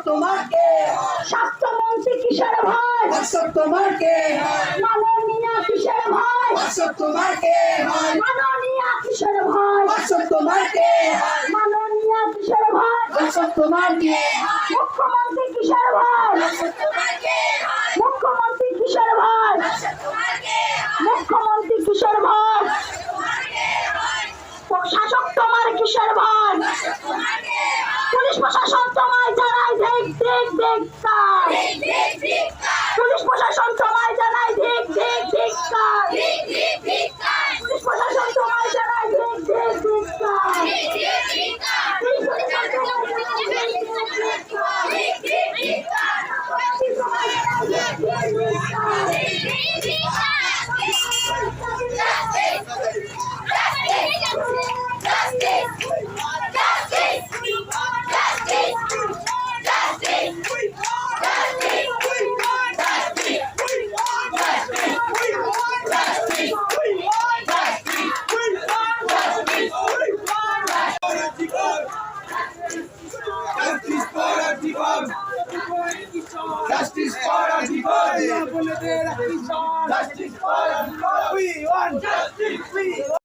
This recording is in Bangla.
তোমাকে স্বাস্থ্যমন্ত্রী কিসের ভয় তোমাকে মাননীয়া কিসের ভয় তোমাকে মাননীয়া কিসের ভয় তোমাকে মাননীয়া কিসের ভয় তোমাকে মুখ্যমন্ত্রী কিসের ভয় মুখ্যমন্ত্রী কিসের ভয় মুখ্যমন্ত্রী কিসের ভয় শাসক তোমার কিসের ভয় পুলিশ প্রশাসন তোমায় জানাই ধিক ধিক ধিক্কার পুলিশ প্রশাসন তোমায় জানাই ধিক ধিক ধিক্কার পুলিশ প্রশাসন তোমায় জানাই ধিক ধিক ধিক্কার পুলিশ প্রশাসন তোমায় জানাই ধিক ধিক ধিক্কার Justice for everybody. Justice for everybody. We want justice.